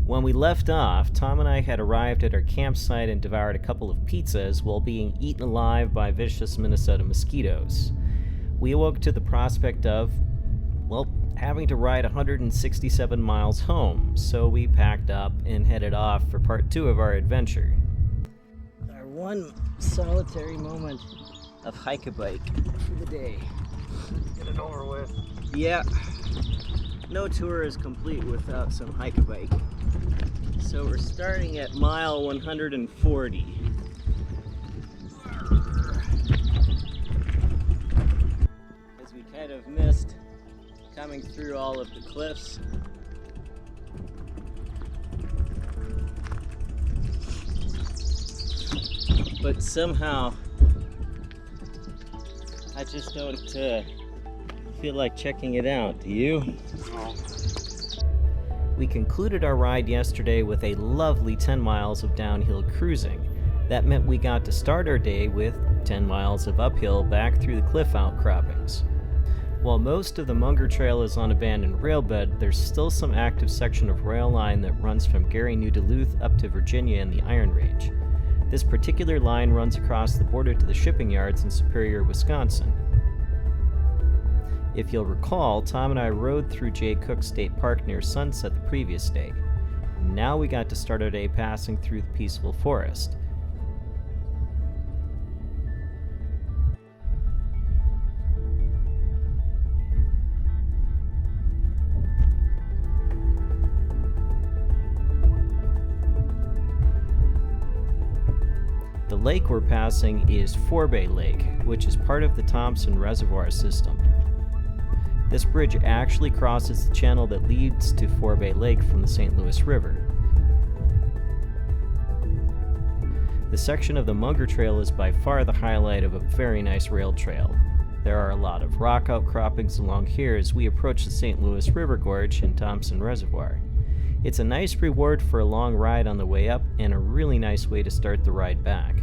When we left off, Tom and I had arrived at our campsite and devoured a couple of pizzas while being eaten alive by vicious Minnesota mosquitoes. We awoke to the prospect of, well, having to ride 167 miles home, so we packed up and headed off for part 2 of our adventure. Our one solitary moment of hike-a-bike for the day. Get it over with. Yeah, no tour is complete without some hike-a-bike. So we're starting at mile 140. As we kind of missed coming through all of the cliffs. But somehow, I just don't feel like checking it out. Do you? No. We concluded our ride yesterday with a lovely 10 miles of downhill cruising. That meant we got to start our day with 10 miles of uphill back through the cliff outcroppings. While most of the Munger Trail is on abandoned railbed, there's still some active section of rail line that runs from Gary, New Duluth up to Virginia and the Iron Range. This particular line runs across the border to the shipping yards in Superior, Wisconsin. If you'll recall, Tom and I rode through Jay Cook State Park near sunset the previous day. Now we got to start our day passing through the peaceful forest. The lake we're passing is Forebay Lake, which is part of the Thompson reservoir system. This bridge actually crosses the channel that leads to Forebay Lake from the St. Louis River. The section of the Munger Trail is by far the highlight of a very nice rail trail. There are a lot of rock outcroppings along here as we approach the St. Louis River Gorge and Thompson Reservoir. It's a nice reward for a long ride on the way up and a really nice way to start the ride back.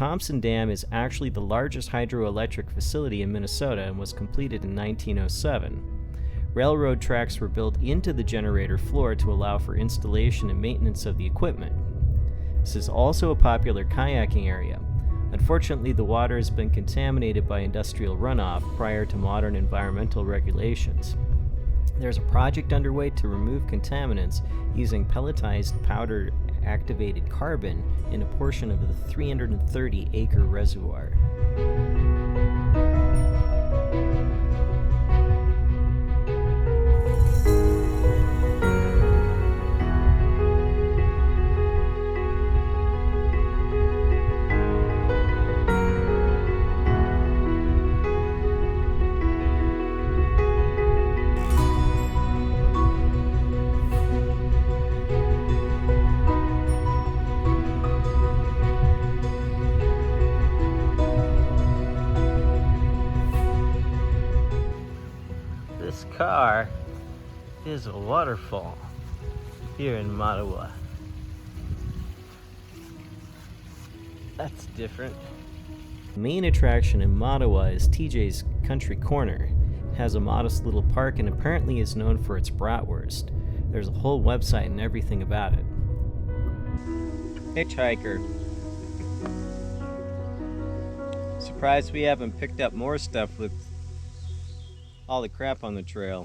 Thompson Dam is actually the largest hydroelectric facility in Minnesota and was completed in 1907. Railroad tracks were built into the generator floor to allow for installation and maintenance of the equipment. This is also a popular kayaking area. Unfortunately, the water has been contaminated by industrial runoff prior to modern environmental regulations. There's a project underway to remove contaminants using pelletized powder activated carbon in a portion of the 330-acre reservoir. This car is a waterfall here in Mahtowa. That's different. The main attraction in Mahtowa is TJ's Country Corner. It has a modest little park and apparently is known for its bratwurst. There's a whole website and everything about it. Hitchhiker. Surprised we haven't picked up more stuff with all the crap on the trail.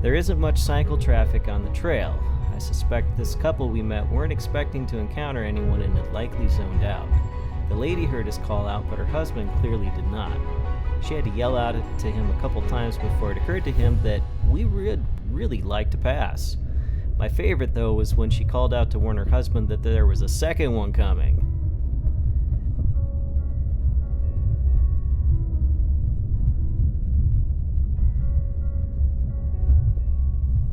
There isn't much cycle traffic on the trail. I suspect this couple we met weren't expecting to encounter anyone and had likely zoned out. The lady heard us call out, but her husband clearly did not. She had to yell out to him a couple times before it occurred to him that we would really like to pass. My favorite, though, was when she called out to warn her husband that there was a second one coming.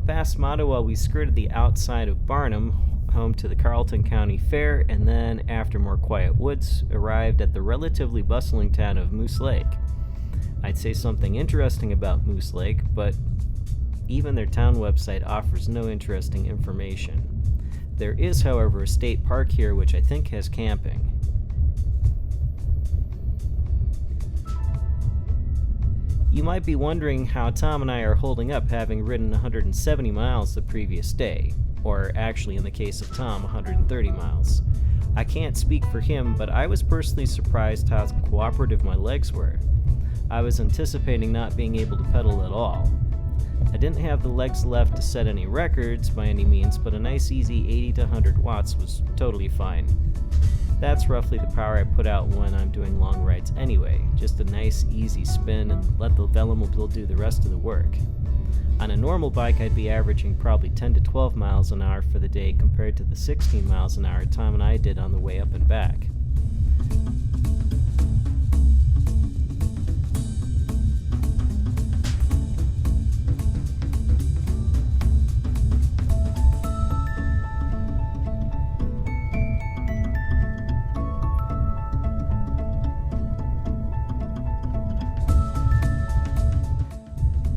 Past Mahtowa, we skirted the outside of Barnum, home to the Carleton County Fair, and then, after more quiet woods, arrived at the relatively bustling town of Moose Lake. I'd say something interesting about Moose Lake, but even their town website offers no interesting information. There is, however, a state park here which I think has camping. You might be wondering how Tom and I are holding up, having ridden 170 miles the previous day, or actually in the case of Tom, 130 miles. I can't speak for him, but I was personally surprised how cooperative my legs were. I was anticipating not being able to pedal at all. I didn't have the legs left to set any records by any means, but a nice easy 80 to 100 watts was totally fine. That's roughly the power I put out when I'm doing long rides anyway, just a nice easy spin and let the Velomobile do the rest of the work. On a normal bike I'd be averaging probably 10 to 12 miles an hour for the day compared to the 16 miles an hour Tom and I did on the way up and back.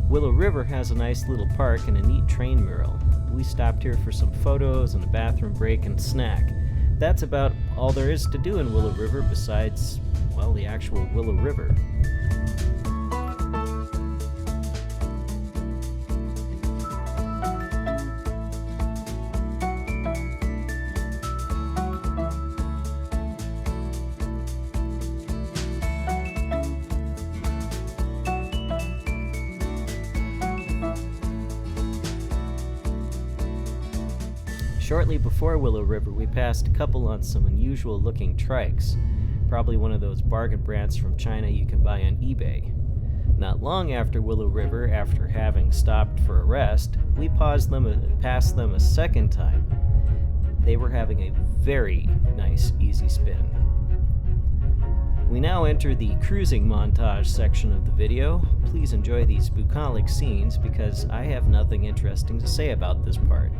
Willow River has a nice little park and a neat train mural. We stopped here for some photos and a bathroom break and snack. That's about all there is to do in Willow River besides, well, the actual Willow River. Shortly before Willow River, we passed a couple on some unusual looking trikes, probably one of those bargain brands from China you can buy on eBay. Not long after Willow River, after having stopped for a rest, we passed them a second time. They were having a very nice easy spin. We now enter the cruising montage section of the video. Please enjoy these bucolic scenes because I have nothing interesting to say about this part.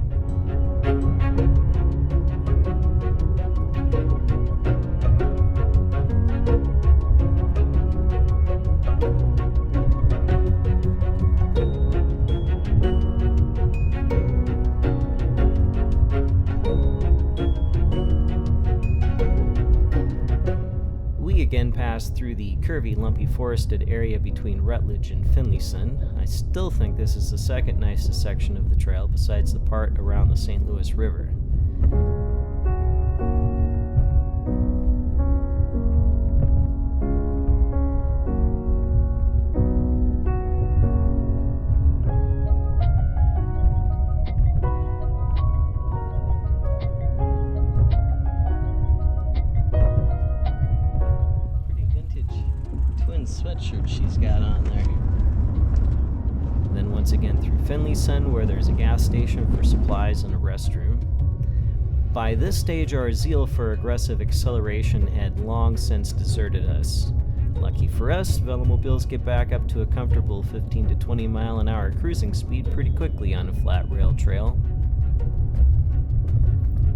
We again passed through the curvy, lumpy forested area between Rutledge and Finlayson. I still think this is the second nicest section of the trail besides the part around the St. Louis River. Sweatshirt she's got on there. Then once again through Finlayson, where there's a gas station for supplies and a restroom. By this stage, our zeal for aggressive acceleration had long since deserted us. Lucky for us, Velomobiles get back up to a comfortable 15 to 20 mile an hour cruising speed pretty quickly on a flat rail trail.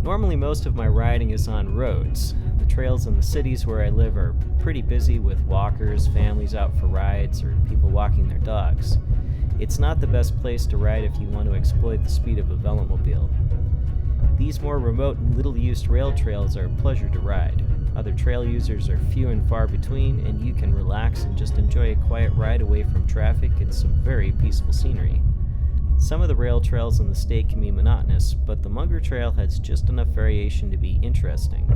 Normally most of my riding is on roads. The trails in the cities where I live are pretty busy with walkers, families out for rides, or people walking their dogs. It's not the best place to ride if you want to exploit the speed of a Velomobile. These more remote and little-used rail trails are a pleasure to ride. Other trail users are few and far between, and you can relax and just enjoy a quiet ride away from traffic and some very peaceful scenery. Some of the rail trails in the state can be monotonous, but the Munger Trail has just enough variation to be interesting.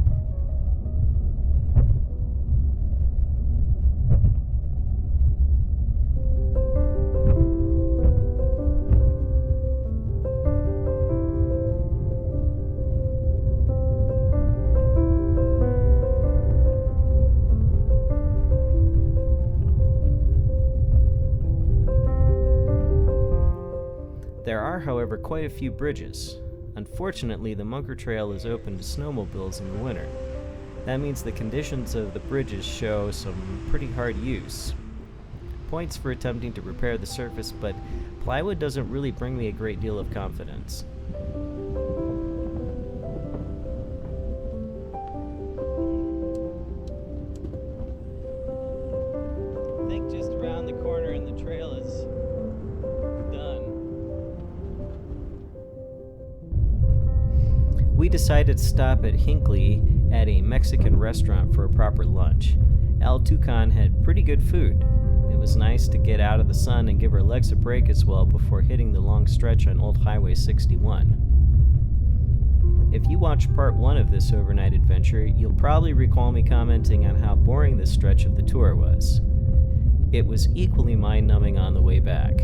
There are, however, quite a few bridges. Unfortunately, the Munger Trail is open to snowmobiles in the winter. That means the conditions of the bridges show some pretty hard use. Points for attempting to repair the surface, but plywood doesn't really bring me a great deal of confidence. I think just around the corner and the trail is done. We decided to stop at Hinckley at a Mexican restaurant for a proper lunch. Al Tucan had pretty good food. It was nice to get out of the sun and give our legs a break as well before hitting the long stretch on Old Highway 61. If you watched part 1 of this overnight adventure, you'll probably recall me commenting on how boring this stretch of the tour was. It was equally mind-numbing on the way back.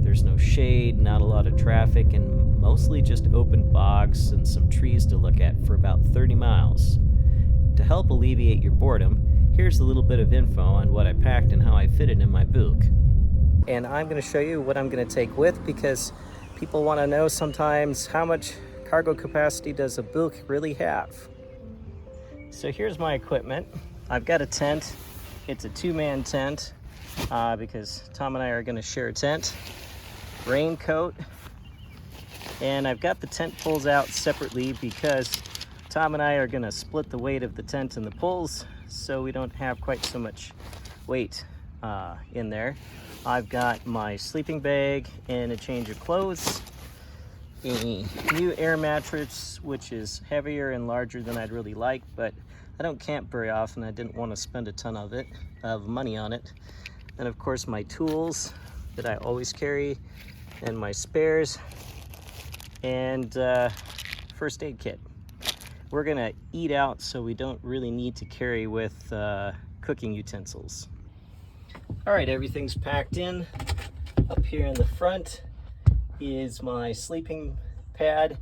There's no shade, not a lot of traffic, and mostly just open bogs and some trees to look at for about 30 miles. To help alleviate your boredom, here's a little bit of info on what I packed and how I fit it in my bulk. And I'm going to show you what I'm going to take with, because people want to know sometimes how much cargo capacity does a bulk really have. So here's my equipment. I've got a tent. It's a 2-man tent because Tom and I are going to share a tent. Raincoat, and I've got the tent poles out separately because Tom and I are going to split the weight of the tent and the poles so we don't have quite so much weight in there. I've got my sleeping bag and a change of clothes, a new air mattress which is heavier and larger than I'd really like, but I don't camp very often. I didn't want to spend a ton of money on it. And of course my tools that I always carry, and my spares, and first aid kit. We're gonna eat out, so we don't really need to carry with cooking utensils. All right, everything's packed in. Up here in the front is my sleeping pad,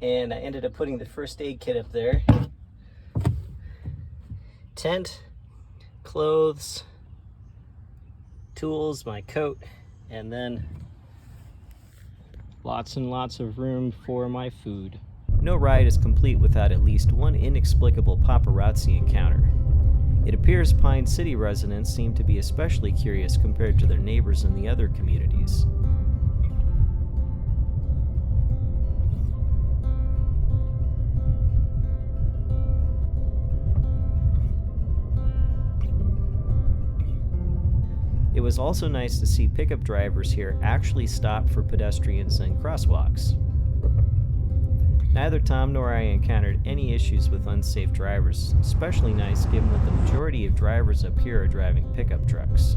and I ended up putting the first aid kit up there. Tent, clothes, tools, my coat, and then lots and lots of room for my food. No ride is complete without at least one inexplicable paparazzi encounter. It appears Pine City residents seem to be especially curious compared to their neighbors in the other communities. It was also nice to see pickup drivers here actually stop for pedestrians and crosswalks. Neither Tom nor I encountered any issues with unsafe drivers, especially nice given that the majority of drivers up here are driving pickup trucks.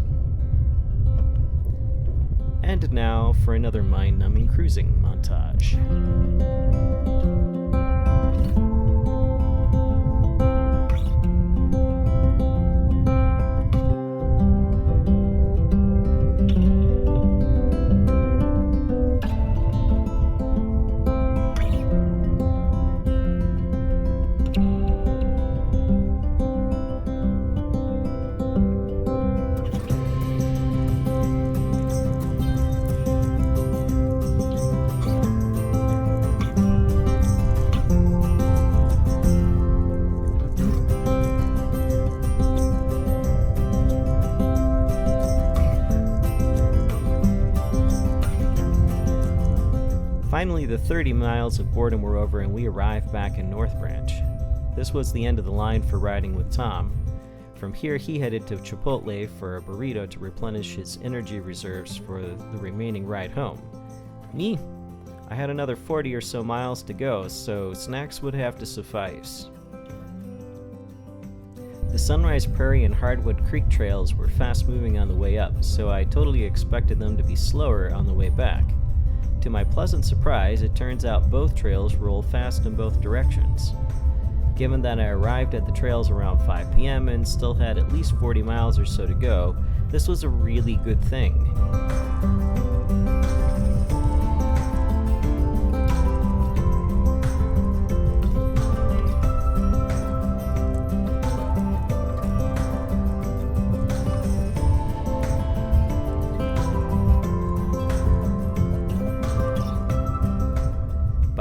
And now for another mind-numbing cruising montage. Finally, the 30 miles of boredom were over and we arrived back in North Branch. This was the end of the line for riding with Tom. From here, he headed to Chipotle for a burrito to replenish his energy reserves for the remaining ride home. Me? I had another 40 or so miles to go, so snacks would have to suffice. The Sunrise Prairie and Hardwood Creek trails were fast moving on the way up, so I totally expected them to be slower on the way back. To my pleasant surprise, it turns out both trails roll fast in both directions. Given that I arrived at the trails around 5 p.m. and still had at least 40 miles or so to go, this was a really good thing.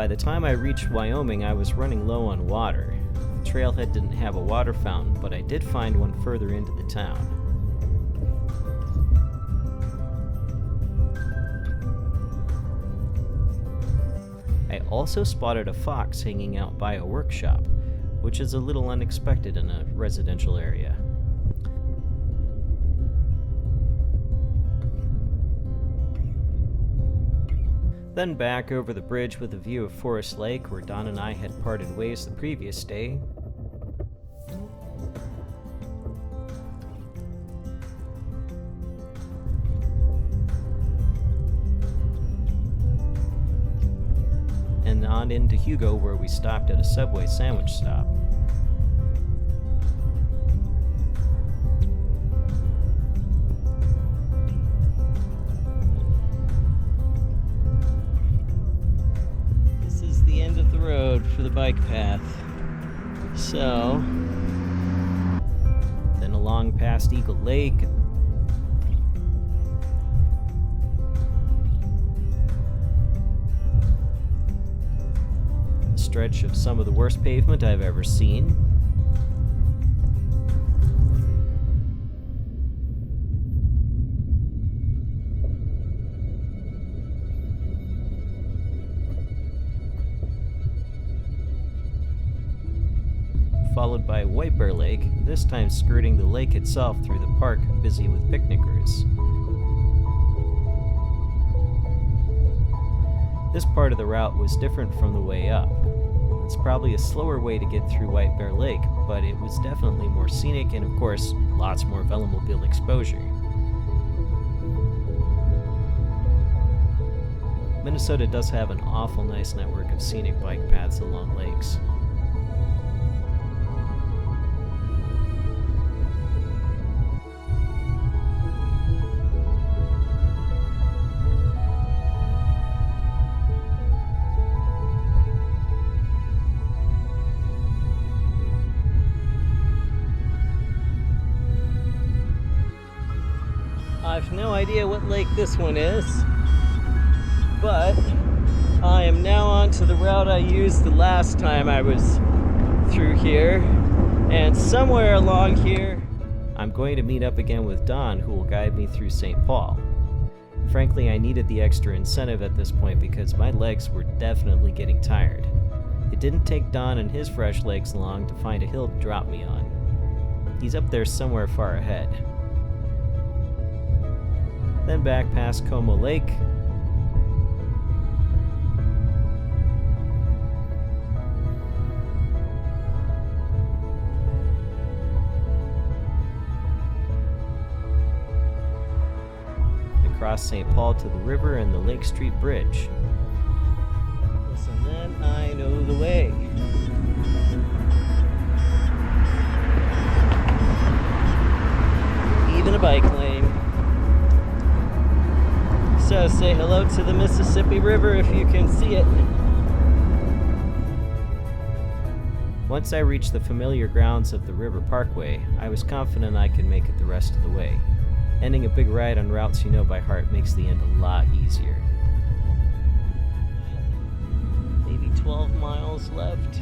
By the time I reached Wyoming, I was running low on water. The trailhead didn't have a water fountain, but I did find one further into the town. I also spotted a fox hanging out by a workshop, which is a little unexpected in a residential area. Then back over the bridge with a view of Forest Lake, where Don and I had parted ways the previous day. And on into Hugo, where we stopped at a Subway sandwich stop. This is the end of the road for the bike path. So, then along past Eagle Lake. Stretch of some of the worst pavement I've ever seen. Followed by White Bear Lake, this time skirting the lake itself through the park, busy with picnickers. This part of the route was different from the way up. It's probably a slower way to get through White Bear Lake, but it was definitely more scenic and, of course, lots more Velomobile exposure. Minnesota does have an awful nice network of scenic bike paths along lakes. I've no idea what lake this one is, but I am now on to the route I used the last time I was through here, and somewhere along here I'm going to meet up again with Don, who will guide me through St. Paul. Frankly, I needed the extra incentive at this point because my legs were definitely getting tired. It didn't take Don and his fresh legs long to find a hill to drop me on. He's up there somewhere far ahead. Then back past Como Lake. Across St. Paul to the river and the Lake Street Bridge. Listen, then I know the way. Even a bike lane. So say hello to the Mississippi River if you can see it. Once I reached the familiar grounds of the River Parkway, I was confident I could make it the rest of the way. Ending a big ride on routes you know by heart makes the end a lot easier. Maybe 12 miles left.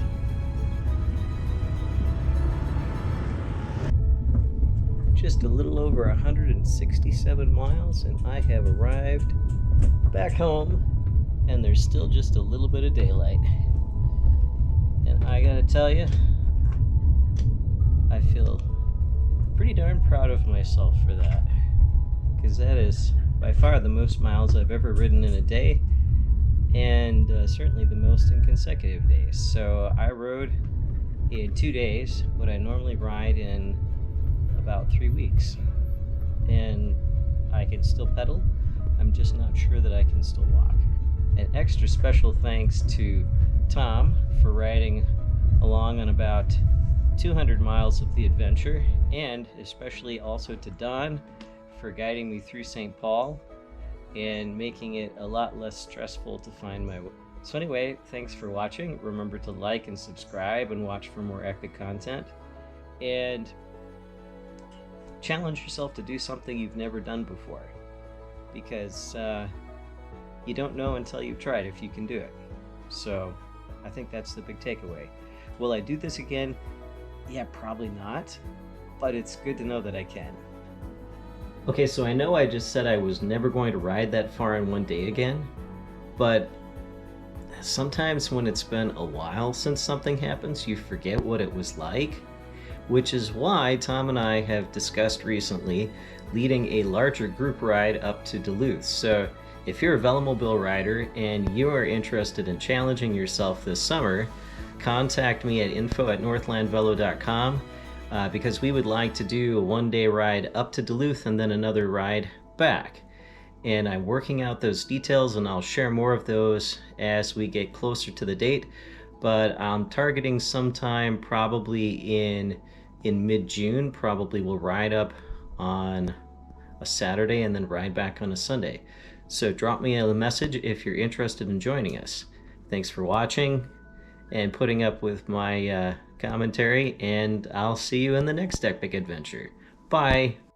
Just a little over 167 miles and I have arrived back home, and there's still just a little bit of daylight. And I gotta tell you, I feel pretty darn proud of myself for that, because that is by far the most miles I've ever ridden in a day, and certainly the most in consecutive days. So I rode in 2 days what I normally ride in about 3 weeks, and I can still pedal. I'm just not sure that I can still walk. An extra special thanks to Tom for riding along on about 200 miles of the adventure, and especially also to Don for guiding me through St. Paul and making it a lot less stressful to find my way. So anyway, thanks for watching. Remember to like and subscribe and watch for more epic content, and challenge yourself to do something you've never done before, because you don't know until you've tried if you can do it. So I think that's the big takeaway. Will I do this again? Yeah, probably not, but it's good to know that I can. Okay, so I know I just said I was never going to ride that far in one day again, but sometimes when it's been a while since something happens, you forget what it was like, which is why Tom and I have discussed recently leading a larger group ride up to Duluth. So if you're a Velomobile rider and you are interested in challenging yourself this summer, contact me at info@northlandvelo.com because we would like to do a one-day ride up to Duluth and then another ride back. And I'm working out those details, and I'll share more of those as we get closer to the date, but I'm targeting sometime probably in mid-June. Probably we'll ride up on a Saturday and then ride back on a Sunday. So drop me a message if you're interested in joining us. Thanks for watching and putting up with my commentary, and I'll see you in the next epic adventure. Bye!